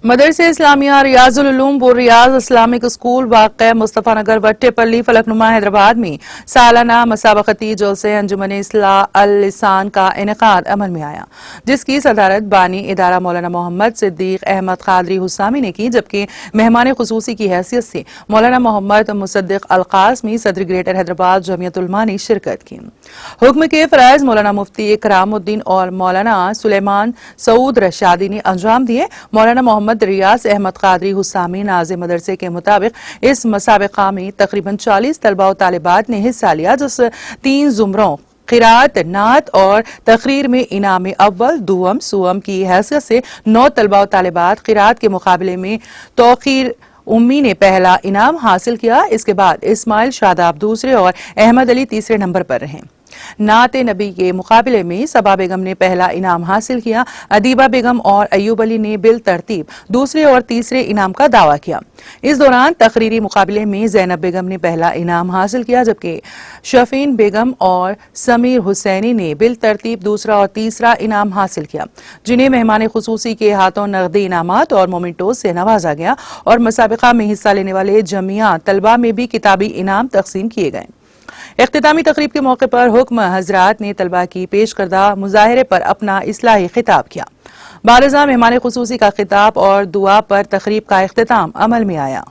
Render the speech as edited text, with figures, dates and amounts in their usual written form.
مدرسہ اسلامیہ ریاض العلوم و ریاض Islamic school واقع مصطفیٰ نگر وٹے پلی فلک نما حیدرآباد میں سالانہ مسابقتی جلسے انجمن اصلاح اللسان کا انعقاد عمل میں آیا، جس کی صدارت بانی ادارہ مولانا محمد صدیق احمد قادری حسامی نے کی، جبکہ مہمان خصوصی کی حیثیت سے مولانا محمد مصدق القاسمی صدر گریٹر حیدرآباد جمعیت علماء نے شرکت کی۔ حکم کے فرائض مولانا مفتی اکرام الدین اور مولانا سلیمان سعود رشادی نے انجام دیے۔ مولانا محمد ریاض احمد قادری حسامی ناظم مدرسے کے مطابق اس مسابقہ میں تقریباً 40 طلبہ و طالبات نے حصہ لیا، جس 3 زمروں قرات، نعت اور تقریر میں انعام اول، دوم، سوم کی حیثیت سے 9 طلبہ و طالبات قرات کے مقابلے میں توقیر امی نے پہلا انعام حاصل کیا۔ اس کے بعد اسماعیل شاداب دوسرے اور احمد علی تیسرے نمبر پر رہے۔ نعت نبی کے مقابلے میں صبا بیگم نے پہلا انعام حاصل کیا۔ ادیبہ بیگم اور ایوب علی نے بالترتیب دوسرے اور تیسرے انعام کا دعویٰ کیا۔ اس دوران تقریری مقابلے میں زینب بیگم نے پہلا انعام حاصل کیا، جبکہ شفین بیگم اور سمیر حسینی نے بالترتیب دوسرا اور تیسرا انعام حاصل کیا، جنہیں مہمان خصوصی کے ہاتھوں نقدی انعامات اور مومنٹوز سے نوازا گیا، اور مسابقہ میں حصہ لینے والے جميع طلبہ میں بھی کتابی انعام تقسیم کیے گئے۔ اختتامی تقریب کے موقع پر حکم حضرات نے طلبہ کی پیش کردہ مظاہرے پر اپنا اصلاحی خطاب کیا۔ بعد ازاں مہمان خصوصی کا خطاب اور دعا پر تقریب کا اختتام عمل میں آیا۔